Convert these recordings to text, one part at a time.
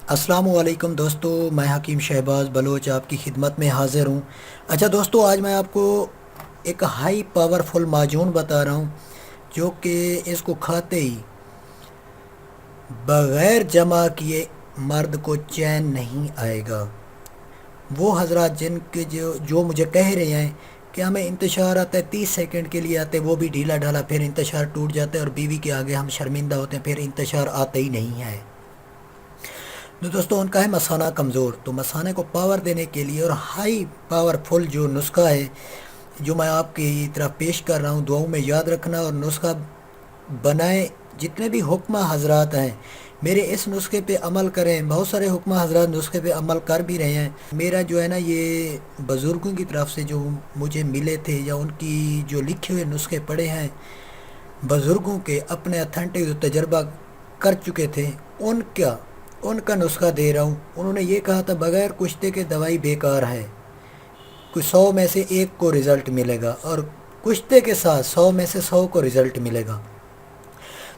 السلام علیکم دوستو، میں حکیم شہباز بلوچ آپ کی خدمت میں حاضر ہوں۔ اچھا دوستو، آج میں آپ کو ایک ہائی پاورفل معجون بتا رہا ہوں جو کہ اس کو کھاتے ہی بغیر جمع کیے مرد کو چین نہیں آئے گا۔ وہ حضرات جن کے جو مجھے کہہ رہے ہیں کہ ہمیں انتشار آتا ہے 30 سیکنڈ کے لیے آتے، وہ بھی ڈھیلا ڈھالا، پھر انتشار ٹوٹ جاتا ہے اور بیوی کے آگے ہم شرمندہ ہوتے ہیں، پھر انتشار آتا ہی نہیں ہے۔ تو دوستوں، ان کا ہے مثانہ کمزور، تو مثانے کو پاور دینے کے لیے اور ہائی پاورفل جو نسخہ ہے جو میں آپ کی طرف پیش کر رہا ہوں، دعاؤں میں یاد رکھنا اور نسخہ بنائیں۔ جتنے بھی حکمہ حضرات ہیں میرے اس نسخے پہ عمل کریں۔ بہت سارے حکمہ حضرات نسخے پہ عمل کر بھی رہے ہیں۔ میرا جو ہے نا، یہ بزرگوں کی طرف سے جو مجھے ملے تھے یا ان کی جو لکھے ہوئے نسخے پڑھے ہیں، بزرگوں کے اپنے اتھینٹک جو تجربہ کر چکے تھے، ان کا نسخہ دے رہا ہوں۔ انہوں نے یہ کہا تھا بغیر کشتے کے دوائی بیکار ہے، کوئی 100 میں سے 1 کو رزلٹ ملے گا، اور کشتے کے ساتھ 100 میں سے 100 کو رزلٹ ملے گا۔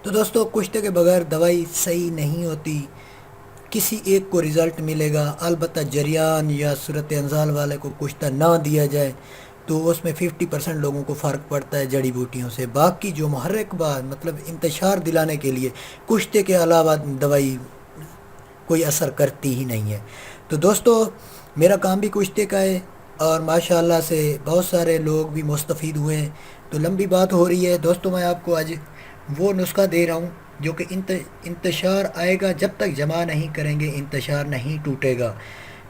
تو دوستو، کشتے کے بغیر دوائی صحیح نہیں ہوتی، کسی ایک کو رزلٹ ملے گا۔ البتہ جریان یا صورت انزال والے کو کشتہ نہ دیا جائے تو اس میں 50% لوگوں کو فرق پڑتا ہے جڑی بوٹیوں سے۔ باقی جو محرک بات، مطلب انتشار دلانے کے لیے کشتے کے علاوہ دوائی کوئی اثر کرتی ہی نہیں ہے۔ تو دوستو، میرا کام بھی کشتے کا ہے اور ماشاءاللہ سے بہت سارے لوگ بھی مستفید ہوئے ہیں۔ تو لمبی بات ہو رہی ہے دوستو، میں آپ کو آج وہ نسخہ دے رہا ہوں جو کہ انتشار آئے گا، جب تک جمع نہیں کریں گے انتشار نہیں ٹوٹے گا۔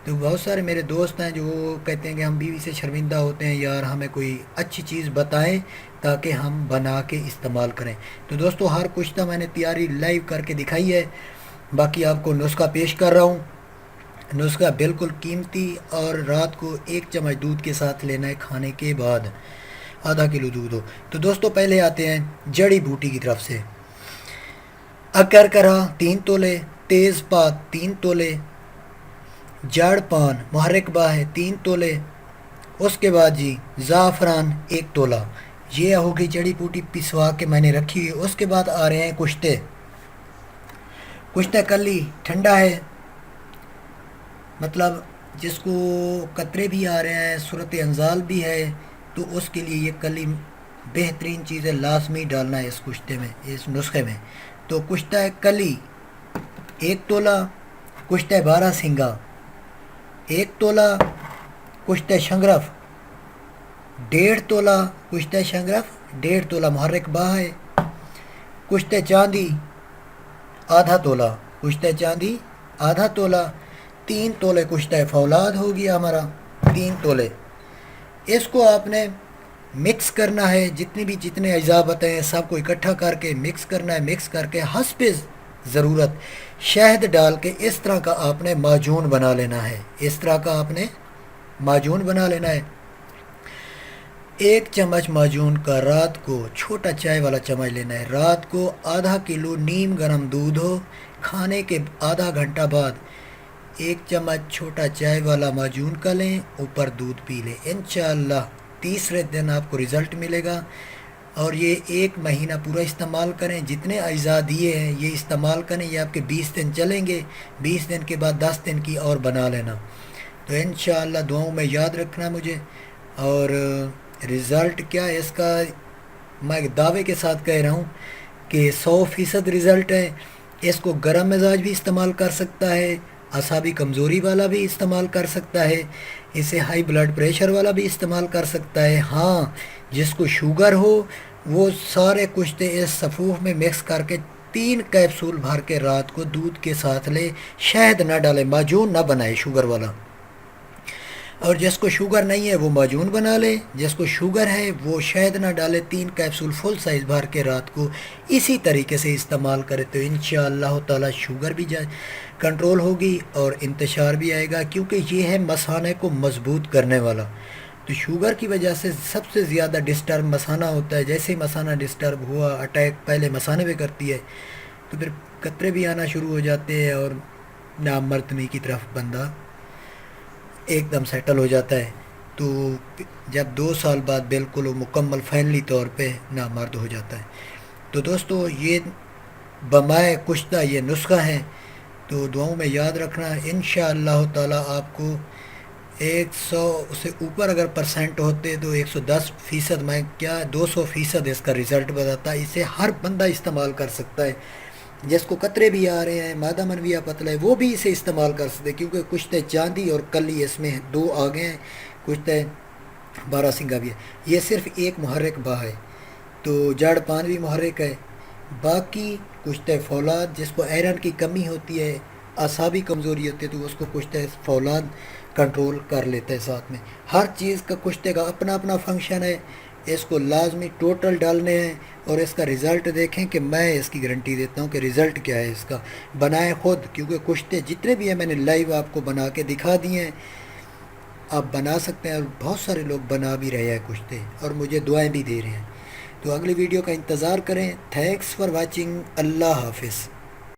تو بہت سارے میرے دوست ہیں جو کہتے ہیں کہ ہم بیوی سے شرمندہ ہوتے ہیں، یار ہمیں کوئی اچھی چیز بتائیں تاکہ ہم بنا کے استعمال کریں۔ تو دوستو، ہر کشتہ میں نے تیاری لائیو کر کے دکھائی ہے۔ باقی آپ کو نسخہ پیش کر رہا ہوں۔ نسخہ بالکل قیمتی، اور رات کو 1 چمچ دودھ کے ساتھ لینا ہے کھانے کے بعد، آدھا کلو دودھ ہو۔ تو دوستو، پہلے آتے ہیں جڑی بوٹی کی طرف سے۔ اکر کرا 3 تولے، تیز پات 3 تولے، جڑ پان محرک باہ 3 تولے، اس کے بعد جی زعفران 1 تولہ۔ یہ ہوگی جڑی بوٹی پسوا کے میں نے رکھی ہوئی۔ اس کے بعد آ رہے ہیں کشتے۔ کشتہ کلی ٹھنڈا ہے، مطلب جس کو قطرے بھی آ رہے ہیں، صورت انزال بھی ہے، تو اس کے لیے یہ کلی بہترین چیز ہے، لازمی ڈالنا ہے اس کشتے میں، اس نسخے میں۔ تو کشتہ کلی 1 تولہ، کشتہ 12 سنگا 1 تولہ، کشتہ شنگرف 1.5 تولہ، کشتہ شنگرف 1.5 تولہ محرک باہ ہے۔ کشتہ چاندی آدھا تولہ، کشتہ چاندی آدھا تولہ، 3 تولے کشتہ فولاد ہو گیا ہمارا، 3 تولے۔ اس کو آپ نے مکس کرنا ہے، جتنے اجزاء بتائے ہیں سب کو اکٹھا کر کے مکس کرنا ہے۔ مکس کر کے حسب ضرورت شہد ڈال کے اس طرح کا آپ نے معجون بنا لینا ہے، اس طرح کا آپ نے معجون بنا لینا ہے۔ 1 چمچ معجون کا رات کو، چھوٹا چائے والا چمچ لینا ہے، رات کو آدھا کلو نیم گرم دودھ ہو، کھانے کے آدھا گھنٹہ بعد 1 چمچ چھوٹا چائے والا معجون کا لیں، اوپر دودھ پی لیں۔ انشاءاللہ تیسرے دن آپ کو رزلٹ ملے گا، اور یہ 1 مہینہ پورا استعمال کریں۔ جتنے اجزاء دیے ہیں یہ استعمال کریں، یہ آپ کے 20 دن چلیں گے۔ 20 دن کے بعد 10 دن کی اور بنا لینا۔ تو انشاءاللہ دعاؤں میں یاد رکھنا مجھے۔ اور رزلٹ کیا ہے اس کا، میں دعوے کے ساتھ کہہ رہا ہوں کہ 100% رزلٹ ہے۔ اس کو گرم مزاج بھی استعمال کر سکتا ہے، اعصابی کمزوری والا بھی استعمال کر سکتا ہے، اسے ہائی بلڈ پریشر والا بھی استعمال کر سکتا ہے۔ ہاں، جس کو شوگر ہو وہ سارے کشتے اس صفوف میں مکس کر کے 3 کیپسول بھر کے رات کو دودھ کے ساتھ لے، شہد نہ ڈالے، معجون نہ بنائے شوگر والا۔ اور جس کو شوگر نہیں ہے وہ معجون بنا لے، جس کو شوگر ہے وہ شہد نہ ڈالے، 3 کیپسول فل سائز بھر کے رات کو اسی طریقے سے استعمال کرے، تو انشاءاللہ تعالی شوگر بھی کنٹرول ہوگی اور انتشار بھی آئے گا، کیونکہ یہ ہے مثانے کو مضبوط کرنے والا۔ تو شوگر کی وجہ سے سب سے زیادہ ڈسٹرب مثانہ ہوتا ہے۔ جیسے ہی مثانہ ڈسٹرب ہوا، اٹیک پہلے مثانے پہ کرتی ہے، تو پھر قطرے بھی آنا شروع ہو جاتے ہیں اور نامردمی کی طرف بندہ ایک دم سیٹل ہو جاتا ہے۔ تو جب 2 سال بعد بالکل وہ مکمل فائنلی طور پہ نامرد ہو جاتا ہے۔ تو دوستو، یہ بمائے کشتہ یہ نسخہ ہے، تو دعاؤں میں یاد رکھنا، انشاءاللہ تعالی آپ کو 100 سے اوپر اگر پرسنٹ ہوتے تو 110%، میں کیا 200% اس کا رزلٹ بتاتا ہے۔ اسے ہر بندہ استعمال کر سکتا ہے، جس کو قطرے بھی آ رہے ہیں، مادہ منویہ پتلا ہے، وہ بھی اسے استعمال کر سکتے ہیں، کیونکہ کشتہ چاندی اور کلی اس میں دو آگے ہیں، کشتہ بارہ سنگا بھی ہے۔ یہ صرف ایک محرک با ہے، تو جڑ پانوی محرک ہے۔ باقی کشتہ فولاد جس کو آئرن کی کمی ہوتی ہے، اعصابی کمزوری ہوتی ہے، تو اس کو کشتہ فولاد کنٹرول کر لیتا ہے ساتھ میں۔ ہر چیز کا کشتے کا اپنا اپنا فنکشن ہے، اس کو لازمی ٹوٹل ڈالنے ہیں اور اس کا رزلٹ دیکھیں کہ میں اس کی گارنٹی دیتا ہوں کہ رزلٹ کیا ہے اس کا۔ بنائیں خود، کیونکہ کشتے جتنے بھی ہیں میں نے لائیو آپ کو بنا کے دکھا دیے ہیں، آپ بنا سکتے ہیں، اور بہت سارے لوگ بنا بھی رہے ہیں کشتے اور مجھے دعائیں بھی دے رہے ہیں۔ تو اگلی ویڈیو کا انتظار کریں۔ تھینکس فار واچنگ، اللہ حافظ۔